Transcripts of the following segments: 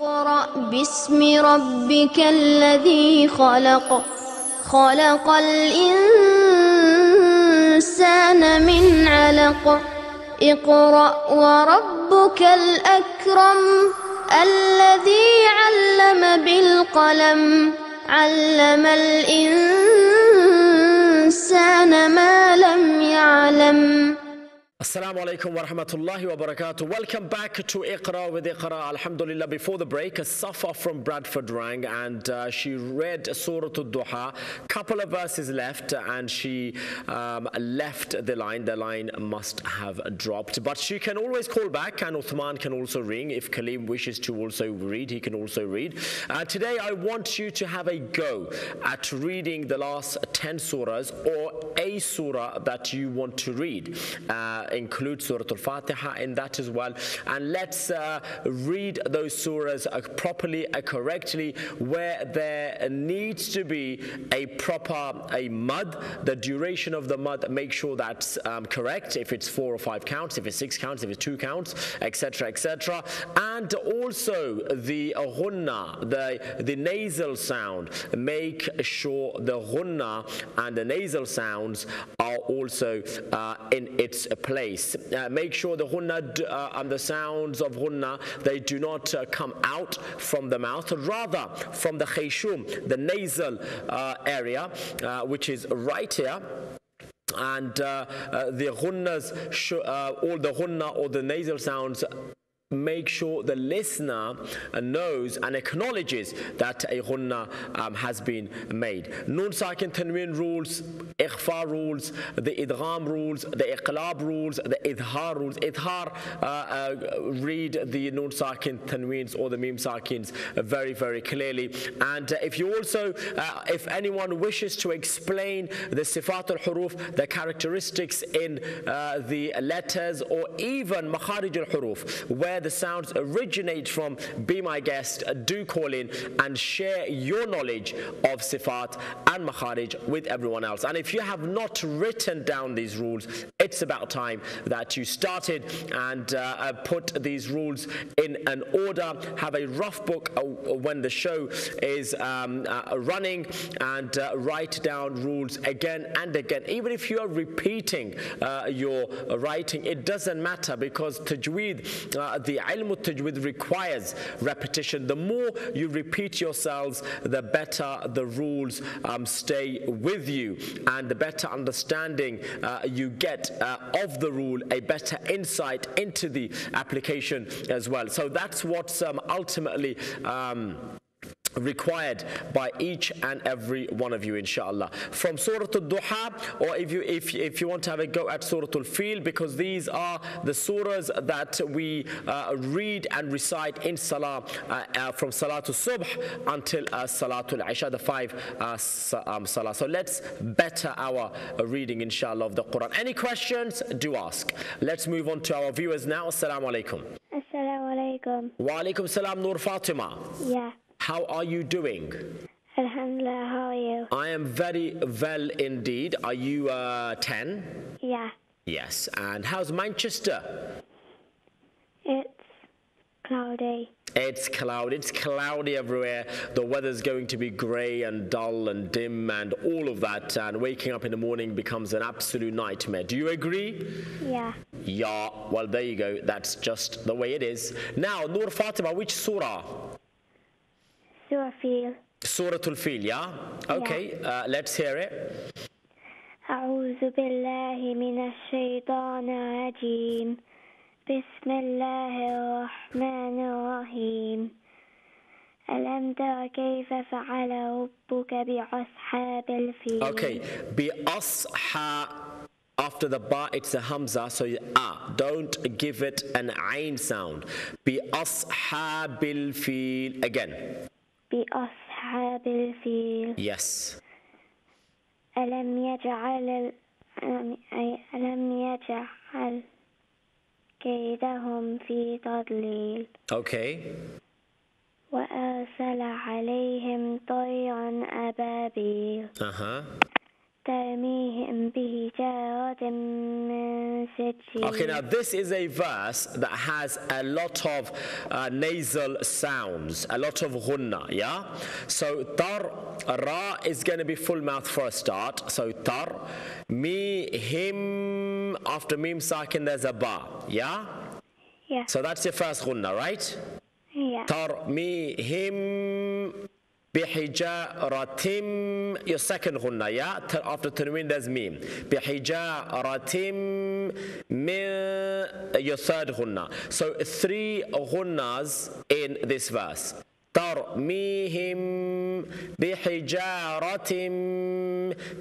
اقرأ باسم ربك الذي خلق خلق الإنسان من علق اقرأ وربك الأكرم الذي علم بالقلم علم الإنسان ما لم يعلم. Assalamu alaikum wa rahmatullahi wa barakatuh. Welcome back to Iqra with Iqra. Alhamdulillah, before the break, Safa from Bradford rang and she read Surah Al-Duha. Couple of verses left and she left the line. The line must have dropped. But she can always call back and Uthman can also ring. If Kaleem wishes to also read, he can also read. Today, I want you to have a go at reading the last 10 surahs or a surah that you want to read. Include Surah Al-Fatiha in that as well, and let's read those surahs properly, correctly, where there needs to be a mud. The duration of the mud, make sure that's correct, if it's 4 or 5 counts, if it's 6 counts, if it's 2 counts, etc, etc. And also the ghunna, the nasal sound, make sure the ghunna and the nasal sounds are also in its place. Make sure the ghunna and the sounds of ghunna, they do not come out from the mouth, rather from the khayshum, the nasal area, which is right here. And the ghunnas, all the ghunna or the nasal sounds, make sure the listener knows and acknowledges that a ghunna has been made. Nun sakin tanween rules, ikhfa rules, the idgham rules, the iqlab rules, the idhar rules. Idhar, read the nun sakin tanweens or the mim sakins very, very clearly. And if you also, if anyone wishes to explain the sifat al-huruf, the characteristics in the letters, or even makharij al-huruf, where the sounds originate from, be my guest, do call in and share your knowledge of sifat and makharij with everyone else. And if you have not written down these rules, it's about time that you started and put these rules in an order. Have a rough book when the show is running, and write down rules again and again. Even if you are repeating your writing, it doesn't matter, because tajweed, the ilm al-tajweed requires repetition. The more you repeat yourselves, the better the rules stay with you, and the better understanding you get of the rule, a better insight into the application as well. So that's what's ultimately required by each and every one of you, inshallah. From Surah Al-Duha, or if you want to have a go at Surah Al-Fil, because these are the surahs that we read and recite in Salah, from Salatul Subh until Salatul Isha, the 5 Salah. So let's better our reading, inshallah, of the Quran. Any questions? Do ask. Let's move on to our viewers now. Assalamu alaikum. Assalamu alaikum. Wa alaikum salam, Nur Fatima. Yeah. How are you doing? Alhamdulillah, how are you? I am very well indeed. Are you 10? Yeah. Yes. And how's Manchester? It's cloudy. It's cloudy. It's cloudy everywhere. The weather's going to be grey and dull and dim and all of that. And waking up in the morning becomes an absolute nightmare. Do you agree? Yeah. Yeah. Well, there you go. That's just the way it is. Now, Nur Fatima, which surah? Surah Fil. Surah Al-Fil, yeah? Okay, let's hear it. أعوذ بالله من الشيطان الرجيم بسم الله الرحمن الرحيم ألم تر كيف فعل ربك بأصحاب الفيل. Okay, بأصحاب. After the ba, it's a hamza, so don't give it an ayn sound. بأصحاب الفيل. Again. بأصحاب الفيل. Yes. ألم يجعل كيدهم في تضليل. Okay. وأرسل عليهم طيرا أبابيل. ترميهم بحجارة من سجيل. Okay, now this is a verse that has a lot of nasal sounds, a lot of ghunna, yeah? So tar, ra is going to be full mouth for a start. So tar, mi, him, after mim sakin there's a ba, yeah? Yeah. So that's your first ghunna, right? Yeah. tar, mi, him, بحجارة, your second ghunna, yeah? After tanween there's mim. بحجارة min, your third ghunna. So 3 ghunnas in this verse. ترميهم بحجارة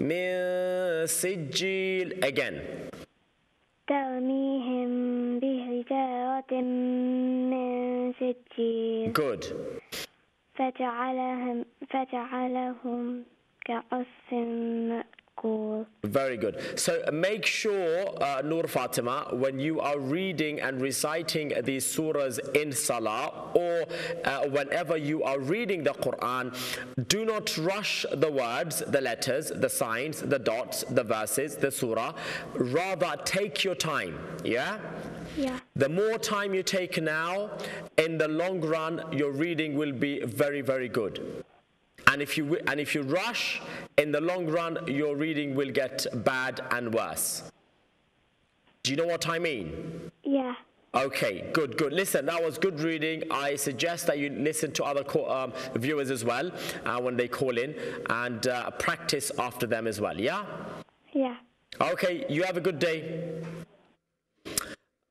من سجيل. Again. ترميهم بحجارة من سجيل. Good. فجعلهم كعصف مأكول. Very good. So make sure, Nur Fatima, when you are reading and reciting these surahs in Salah or whenever you are reading the Quran, do not rush the words, the letters, the signs, the dots, the verses, the surah. Rather, take your time. Yeah? Yeah. The more time you take now, in the long run, your reading will be very, very good. And if you rush, in the long run, your reading will get bad and worse. Do you know what I mean? Yeah. Okay, good, good. Listen, that was good reading. I suggest that you listen to other viewers as well when they call in and practice after them as well, yeah? Yeah. Okay, you have a good day.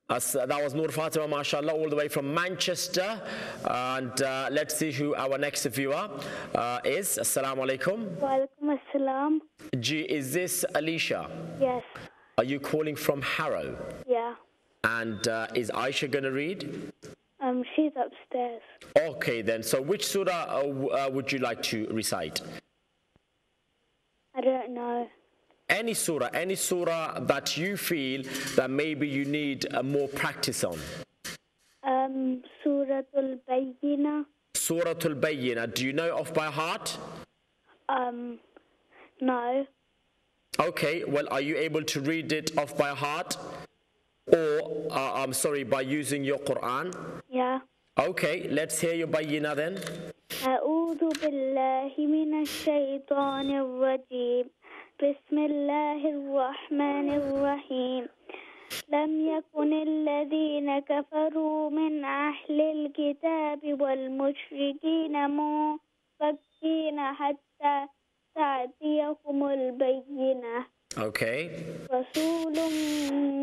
That was Nur Fatima, mashallah, all the way from Manchester. And let's see who our next viewer is. Assalamu alaikum. Wa alaikum assalam. Is this Alicia? Yes. Are you calling from Harrow? Yeah. And is Aisha going to read? She's upstairs. Okay then, so which surah would you like to recite? I don't know. Any surah that you feel that maybe you need more practice on. Suratul Bayyinah. Suratul Bayyinah. Do you know off by heart? No. Okay, well, are you able to read it off by heart? Or, by using your Quran? Yeah. Okay, let's hear your Bayyinah then. أعوذ بالله من الشيطان الرجيم. بسم الله الرحمن الرحيم. لم يكن الذين كفروا من أهل الكتاب والمشركين منفكين حتى تأتيهم البينة. Okay. رسول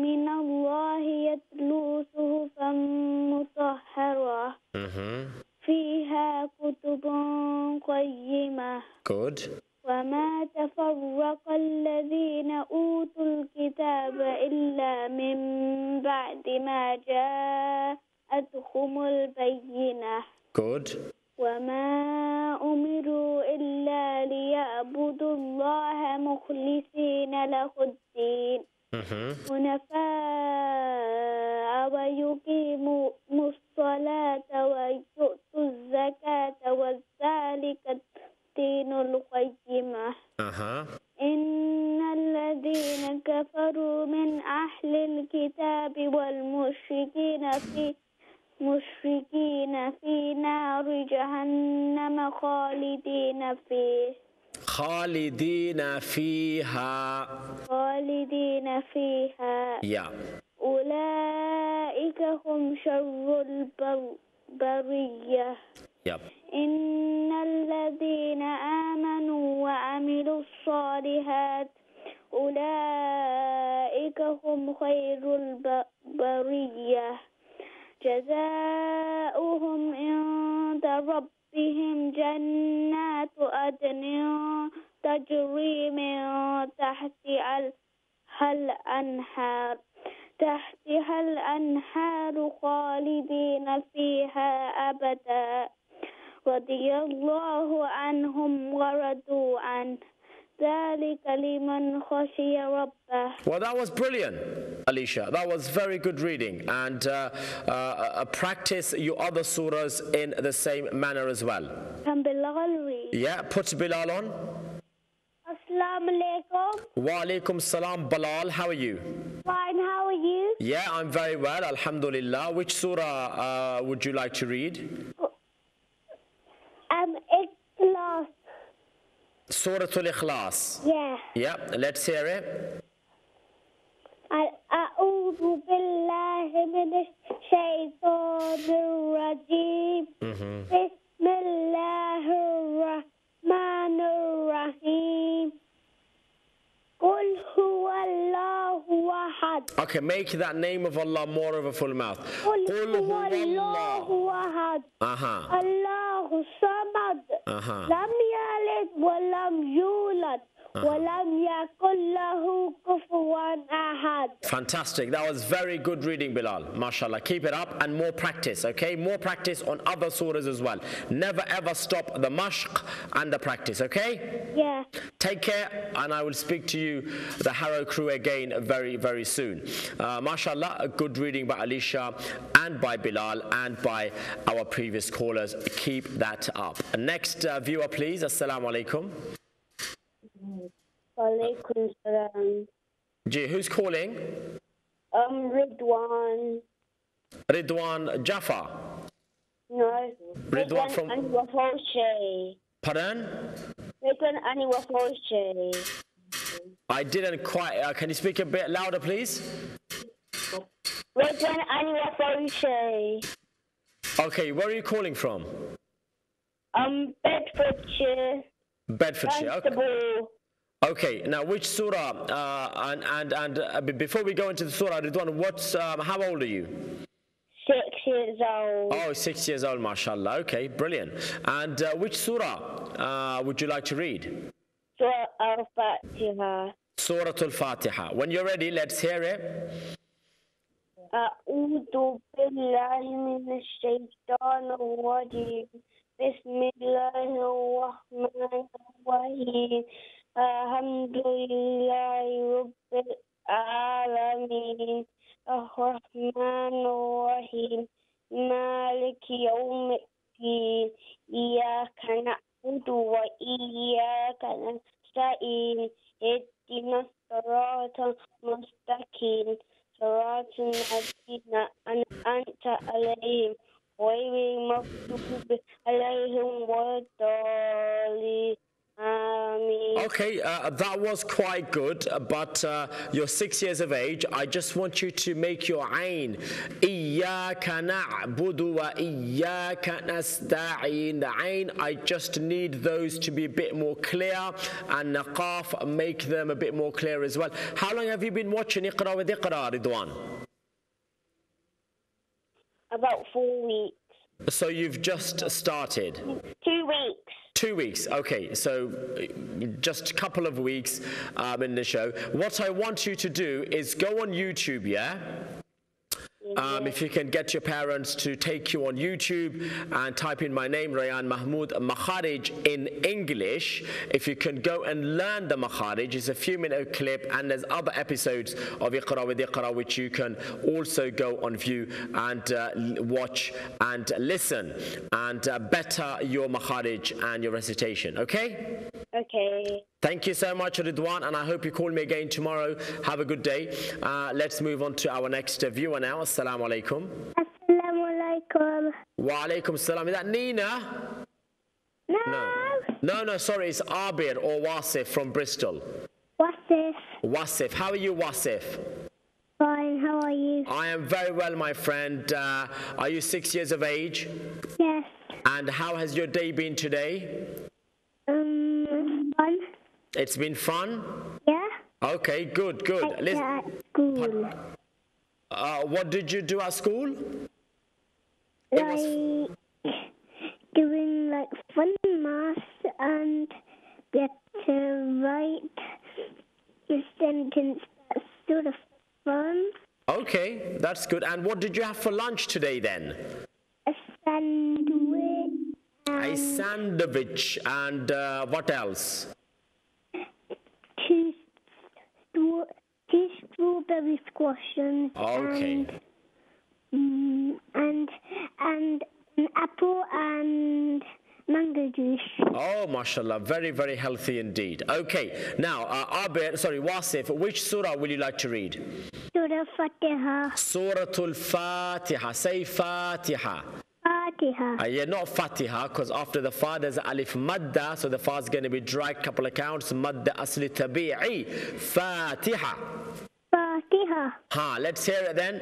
من الله يتلو صحفا مطهرة فيها كتب قيمة. Good. وما تفرق الذين أوتوا الكتاب إلا من بعد ما جاءتهم البينة. Good. وما أمروا إلا ليعبدوا الله مخلصين له الدين حنفاء ويقيموا الصلاة ويؤتوا الزكاة وذلك الدين القيمة. إن الذين كفروا من أهل الكتاب والمشركين في نار جهنم خالدين فيها. Yeah. أولئك هم شر البرية. Yep. إن الذين آمنوا وعملوا الصالحات أولئك هم خير البرية. جزاؤهم عند ربهم جنات عدن تجري من تحتها الأنهار خالدين فيها أبدا رضي الله عنهم ورضوا عنه ذلك لمن خشي ربه. Well, that was brilliant, Alicia. That was very good reading. And practice your other surahs in the same manner as well. Can Bilal read? Yeah, put Bilal on. Assalamu Assalamu alaikum. Wa alaikum salam, Bilal. How are you? Fine, how are you? Yeah, I'm very well, alhamdulillah. Which surah would you like to read? Ikhlas. Suratul Ikhlas. Yeah. Yeah, let's hear it. أعوذ بالله من الشيطان الرجيم. بسم الله الرحمن الرحيم. قل هو الله أحد. Okay, make that name of Allah more of a full mouth. قل هو الله أحد. الله الصمد. لم يلد ولم يولد. ولم يكن له كفوا أحد. Fantastic. That was very good reading, Bilal. MashaAllah. Keep it up and more practice, okay? More practice on other surahs as well. Never ever stop the mashq and the practice, okay? Yeah. Take care, and I will speak to you, the Harrow crew, again very, very soon. MashaAllah, a good reading by Alicia and by Bilal and by our previous callers. Keep that up. Next viewer, please. Assalamu alaikum. Walaikum salam. Gee, who's calling? Ridwan. Ridwan Jaffa. No. Ridwan from... Anwar. Pardon? Ridwan Anwar. I didn't quite... can you speak a bit louder, please? Ridwan Anwar. Okay, where are you calling from? Bedfordshire. Bedfordshire. Okay. Okay. Now, which surah? Before we go into the surah, Ridwan, how old are you? 6 years old. Oh, 6 years old, mashallah. Okay, brilliant. And which surah would you like to read? Surah Al-Fatiha. Surah Al-Fatiha. When you're ready, let's hear it. أعوذ بالله من الشيطان الرجيم. بسم الله الرحمن الرحيم. الحمد لله رب العالمين. الرحمن الرحيم. مالك يوم الدين. إياك نعبد وإياك نستعين. اهدنا الصراط المستقيم. صراط الذين أنعمت عليهم غير المغضوب عليهم ولا الضالين. Okay, that was quite good, but you're 6 years of age. I just want you to make your ayn. Iyaka na'budu wa iyaka nasta'in. The ayn, I just need those to be a bit more clear, and naqaf, make them a bit more clear as well. How long have you been watching Iqra with Iqra, Ridwan? About 4 weeks. So you've just started? 2 weeks. 2 weeks, okay, so just a couple of weeks in the show. What I want you to do is go on YouTube, yeah? If you can get your parents to take you on YouTube and type in my name, Rayan Mahmood Makharij in English. If you can go and learn the Makharij, it's a few-minute clip, and there's other episodes of Iqra with Iqra which you can also go on view and watch and listen and better your Makharij and your recitation, okay? Okay. Thank you so much, Ridwan, and I hope you call me again tomorrow. Have a good day. Let's move on to our next viewer now. Assalamu alaikum. Assalamu alaikum. Wa alaikum salam. Is that Nina? No, sorry, it's Abir or Wasif from Bristol. Wasif. Wasif. How are you, Wasif? Fine, how are you? I am very well, my friend. Are you 6 years of age? Yes. And how has your day been today? Fun. It's been fun? Yeah. Okay, good. At school. What did you do at school? Like doing like fun maths and get to write a sentence that's sort of fun. Okay, that's good. And what did you have for lunch today then? A sandwich. A sandwich and what else? Two strawberry squashes. Okay. And an apple and mango juice. Oh, mashallah, very, very healthy indeed. Okay, now, Wasif, which surah will you like to read? Surah Fatiha. Suratul Fatiha. Say Fatiha. Fatiha. Yeah, not Fatiha, because after the Fa there's Alif Madda, so the Fa is going to be dry, couple of counts. Madda Asli Tabi'i. Fatiha. Fatiha. Let's hear it then.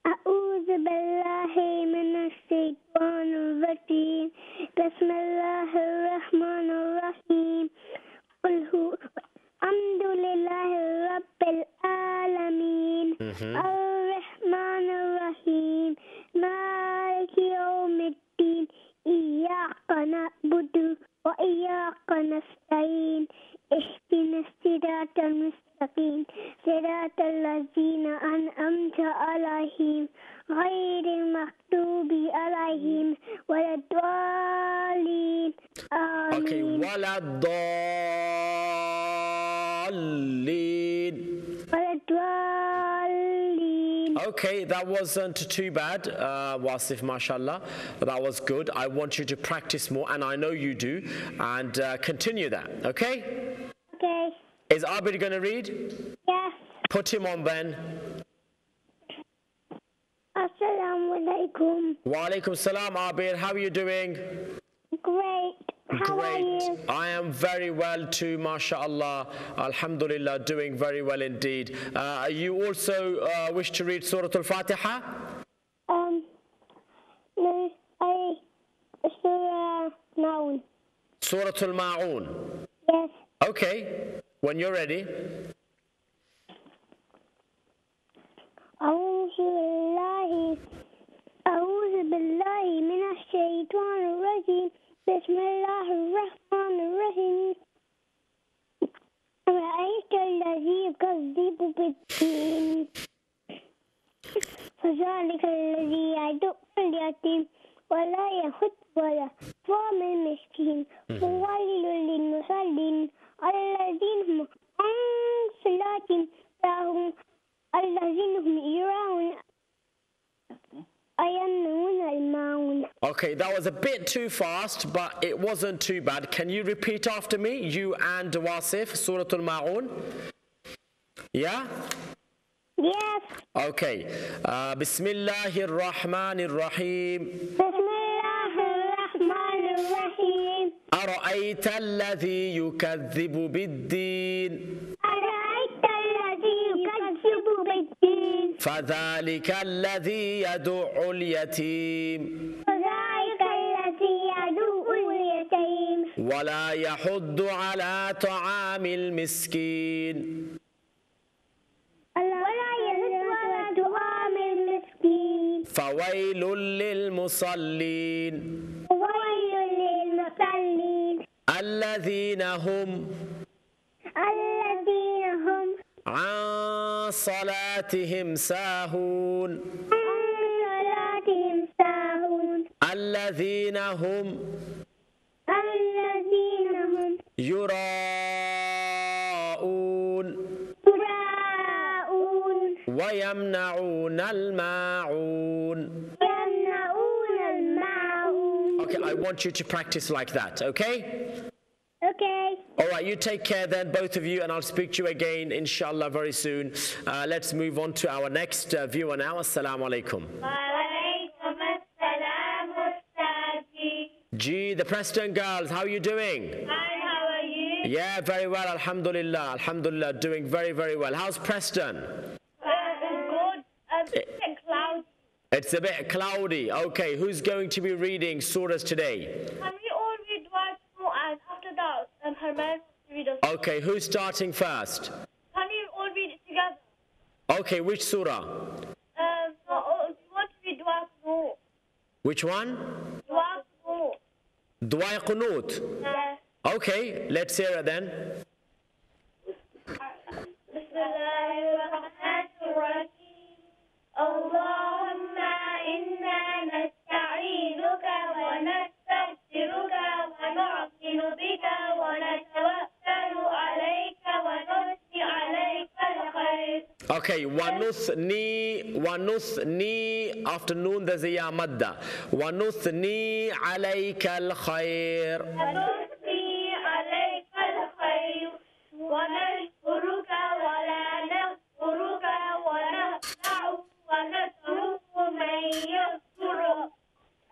أعوذ بالله من الشيطان الرجيم بسم الله الرحمن الرحيم قل هو الحمد لله رب العالمين الرحمن الرحيم مالك يوم الدين إياك نعبد وإياك نستعين اهدنا الصراط المستقيم صراط الذين أنعمت عليهم غير المغضوب عليهم ولا الضالين آمين. Okay, ولا الضالين. ولا الضالين. Okay, that wasn't too bad, Wasif, mashallah. That was good. I want you to practice more, and I know you do, and continue that, okay? Okay. Is Abid going to read? Yes. Put him on then. Assalamu alaikum. Wa alaikum salam, Abid. How are you doing? Great. How are you? I am very well too, mashallah. Alhamdulillah, doing very well indeed. You also wish to read Surah Al-Fatiha? No, Surah Maun. Surah Al-Ma'un. Yes. Okay, when you're ready. أعوذ بالله من الشيطان الرجيم بسم الله الرحمن الرحيم أرأيت الذي يكذب بالدين فذلك الذي يدعو اليتيم ولا يحض ولا يطعم المسكين وويل للمصلين الذين هم عن صلاتهم ساهون الذين هم يراءون Okay, that was a bit too fast, but it wasn't too bad. Can you repeat after me, you and Wasif, Surah Al-Ma'un? Yeah? Yes. Okay. Bismillahir Rahmanir Rahim. Bismillahir Rahmanir Rahim. أرأيت الذي يكذب بالدين أرأيت الذي يكذب بالدين فذلك الذي يدعو اليتيم فذلك الذي يدعو اليتيم ولا يحض على طعام المسكين ولا يحض على طعام المسكين فويل للمصلين وويل للمصلين الذين هم عن صلاتهم ساهون الذين هم يراءون ويمنعون الماعون. Okay, I want you to practice like that, okay? Okay. All right, you take care then, both of you, and I'll speak to you again, inshallah, very soon. Let's move on to our next viewer now. Assalamu alaikum. Gee, the Preston girls, how are you doing? Hi, how are you? Yeah, very well, alhamdulillah. Alhamdulillah, doing very, very well. How's Preston? Good. A bit cloudy. It's a bit cloudy. Okay, who's going to be reading surahs today? Can we all read one more, and after that, her man will read us? Okay, who's starting first? Can we all read it together? Okay, which surah? We want to read Dua Qunut. Which one? Dua Qunut. Dua Qunut. Yes. Okay, let's hear it then. Bismillahirrahmanirrahim. Allahumma inna nasta'inuk wa nastaghfiruka wa nu'minu bika wa natawakkalu alayka wa nusni alayka al-khayr. Okay, wanuthni after noon there's a ya madda. وَنُثْنِي عَلَيْكَ الْخَيْرِ. ونثني عليك الخير ونشكرك ولا نكفرك ونخدع ونترك من يكفرك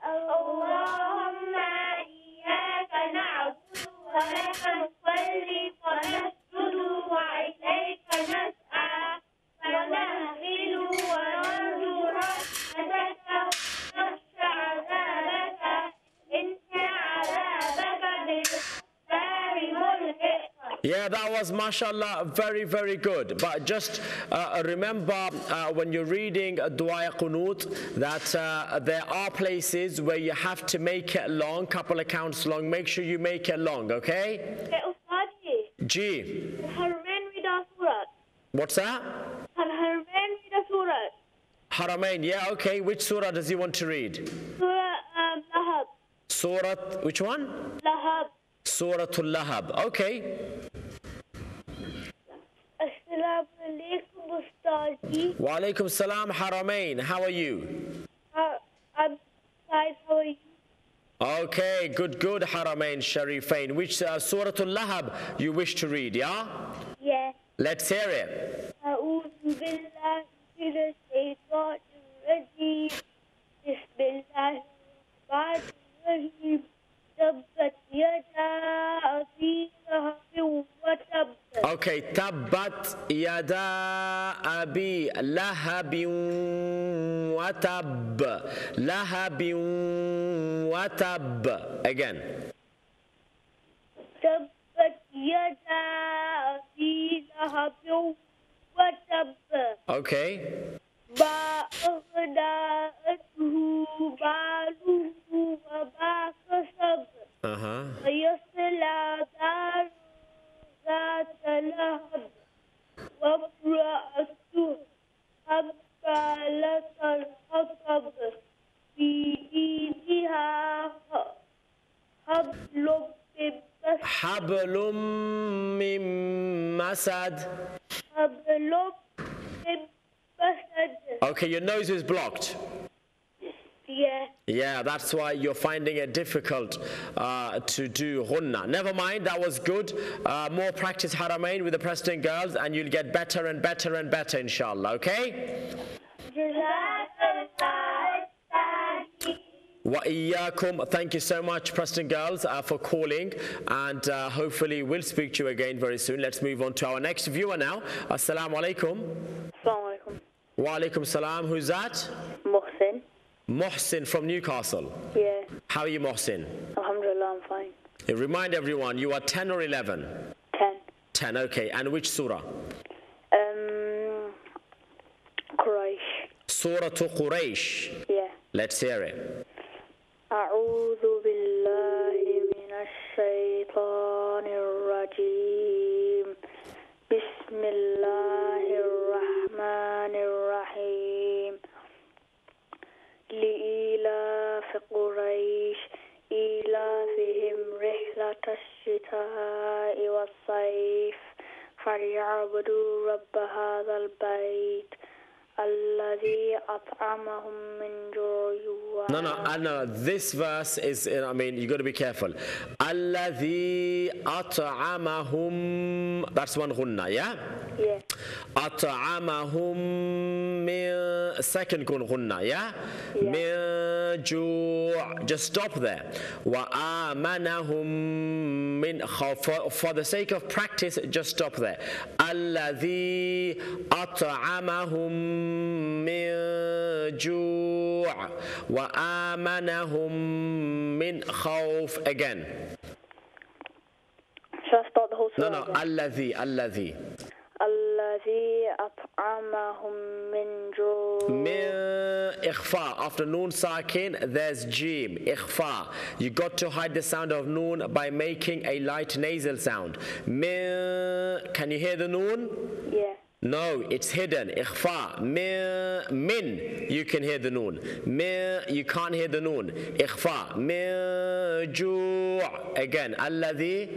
اللهم إياك نعبد ولك نصلي ونسجد وإليك نسعى ونهزل ونرجو رحمتك ونخشى عذابك إن عذابك بالكفار ملحق. Yeah, that was mashallah very, very good. But just remember when you're reading Dua Qunut that there are places where you have to make it long, couple of counts long. Make sure you make it long, okay? Ustadi, G. Haramain read a surah. What's that? Haramain read a surah. Haramain, yeah, okay. Which surah does he want to read? Surah Lahab. Surah, which one? Lahab. Suratul Lahab, okay. Assalamu alaikum, Ustadi. Wa alaikum salam, Haramain. How are you? I'm fine. How are you? Okay, good, good, Haramain Sharifain. Which Suratul Lahab you wish to read, yeah? Yeah. Let's hear it. أعوذ بالله من الشيطان الرجيم بسم الله الرحمن الرحيم تبت يدا أبي لهب وتب. Okay, Tabbat Yada Abi Lahabin Watab. Lahabin Watab. Again. تبت يدا أبي لهب وتب. Okay. ما أغنى عنه ماله وما كسب ويصلى نارا ذات لهب وامرأته حمالة الحطب في جيدها حبل من مسد. حبل من مسد. حبل من مسد. Okay, your nose is blocked. Yeah. Yeah, that's why you're finding it difficult to do ghunna. Never mind, that was good. More practice Haramain with the Preston girls and you'll get better and better and better, inshallah, okay? Wa iyyakum. Thank you so much, Preston girls, for calling, and hopefully we'll speak to you again very soon. Let's move on to our next viewer now. Assalamu alaikum. Assalamu alaikum. Wa alaikum salam. Who's that? Mohsin. Mohsin from Newcastle. Yeah. How are you, Mohsin? Alhamdulillah, I'm fine. Remind everyone, you are 10 or 11? 10. 10, okay. And which surah? Quraysh. Surah to Quraysh. Yeah. Let's hear it. أعوذ بالله من الشيطان الرجيم بسم الله الرحمن الرحيم لإيلاف قريش إيلافهم رحلة الشتاء والصيف فليعبدوا رب هذا البيت الذي أطعمهم من جوع. No. This verse is, I mean, you got to be careful. الذي أطعمهم. That's one ghunna, yeah? Yeah. أطعمهم من. Second ghunna, yeah? من جوع. Just stop there. وآمنهم من خوف. For the sake of practice, just stop there. الذي أطعمهم من جوع وآمنهم من خوف. Again. Shall I start the whole surah? No. الذي الذي أطعمهم من جوع. من إخفاء. After noon sakin, there's jim. إخفاء. You got to hide the sound of noon by making a light nasal sound. من. Can you hear the noon? Yeah. No, it's hidden. إخفاء. من. You can hear the noon. من. You can't hear the noon. إخفاء. من جوع. Again. الذي.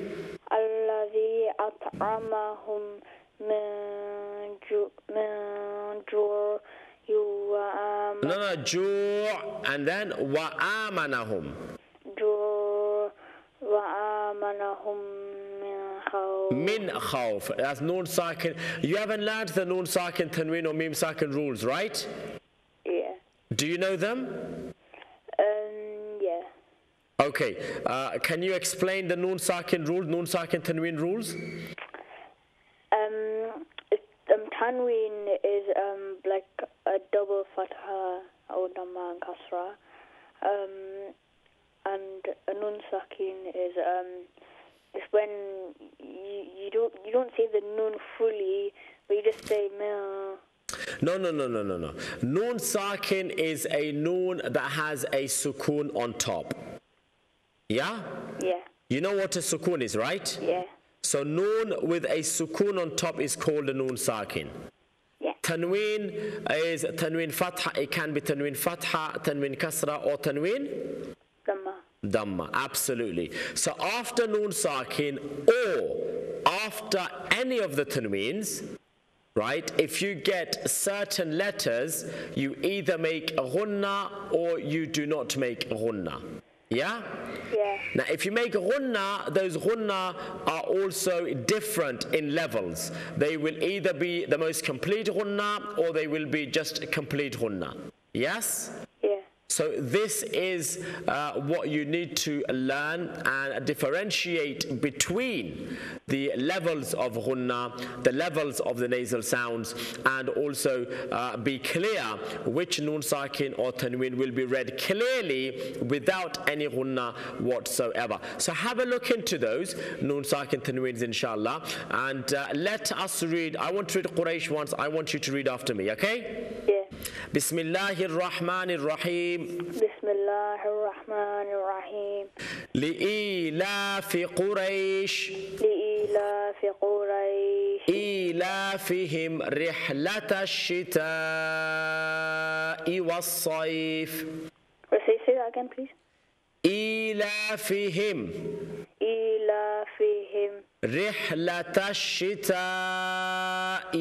الذي أطعمهم من جوع وآمنهم No, ju' and then وآمنهم. جوع وآمنهم Min من خوف. khawf. That's noon sakin. You haven't learned the noon sakin, tanween or mim sakin rules, right? Yeah. Do you know them? Yeah. Okay. Can you explain the noon sakin rules, noon sakin, tanween rules? Tanween is like a double fatha or dhamma and kasra, and a nun sakin is when you don't say the nun fully, but you just say mil. No. Noon sakin is a noon that has a sukoon on top. Yeah? Yeah. You know what a sukoon is, right? Yeah. So noon with a sukoon on top is called a noon sakin. Yeah. Tanween is tanween fatha. It can be tanween fatha, tanween kasra, or tanween Dhamma. dhamma. Absolutely. So after noon sakin or after any of the tanweens, right, if you get certain letters, you either make a ghunna or you do not make a ghunna. Yeah? Yeah. Now, if you make ghunna, those ghunna are also different in levels. They will either be the most complete ghunna or they will be just complete ghunna. Yes? Yeah. So this is what you need to learn and differentiate between the levels of ghunna, the levels of the nasal sounds, and also be clear which noon sakin or tanween will be read clearly without any ghunna whatsoever. So have a look into those noon sakin tanweens inshallah, and let us read. I want to read Quraysh once. I want you to read after me, okay? Yeah. بسم الله الرحمن الرحيم بسم الله الرحمن الرحيم لإيلاف قريش لإيلاف قريش إيلافهم رحلة الشتاء والصيف. Say that again, please. إيلافهم إيلافهم رحلة الشتاء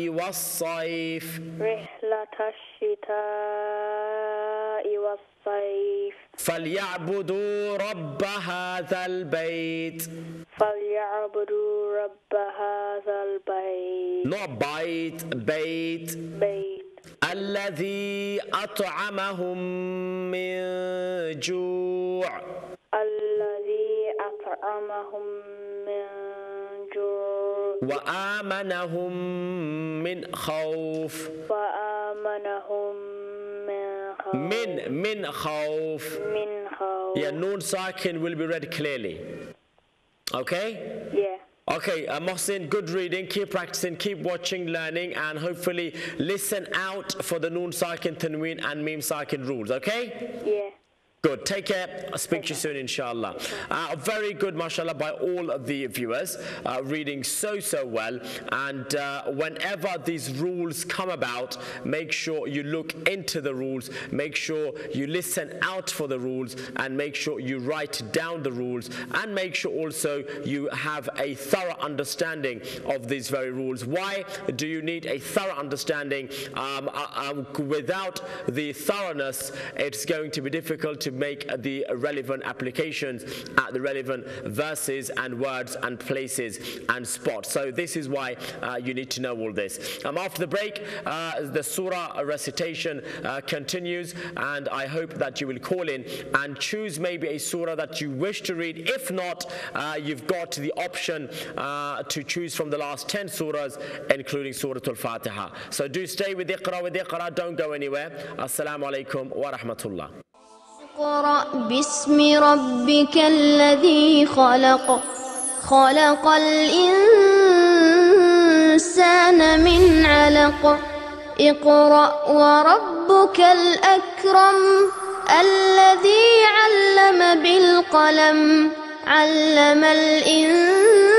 والصيف. رحلة الشتاء والصيف. فليعبدوا رب هذا البيت. فليعبدوا رب هذا البيت. Not بيت، بيت. بيت. الذي أطعمهم من جوع. الذي أطعمهم من جوع. وآمنهم من خوف. وآمنهم من خوف. من خوف. من خوف. Yeah, noon sakin will be read clearly. Okay? Yeah. Okay, Mohsin, good reading. Keep practicing, keep watching, learning, and hopefully listen out for the noon sakin, tanween, and mim sakin rules. Okay? Yeah. Good. Take care. I'll speak to you soon, inshallah. Very good, mashallah, by all of the viewers. Reading so well. And whenever these rules come about, make sure you look into the rules. Make sure you listen out for the rules. And make sure you write down the rules. And make sure also you have a thorough understanding of these very rules. Why do you need a thorough understanding? Without the thoroughness, it's going to be difficult to make the relevant applications at the relevant verses and words and places and spots. So this is why you need to know all this. After the break, the surah recitation continues, and I hope that you will call in and choose maybe a surah that you wish to read. If not, you've got the option to choose from the last 10 surahs, including Surah Al-Fatiha. So do stay with Iqra, don't go anywhere. Assalamu alaikum wa rahmatullah. اقرأ باسم ربك الذي خلق خلق الإنسان من علق اقرأ وربك الأكرم الذي علم بالقلم علم الإنسان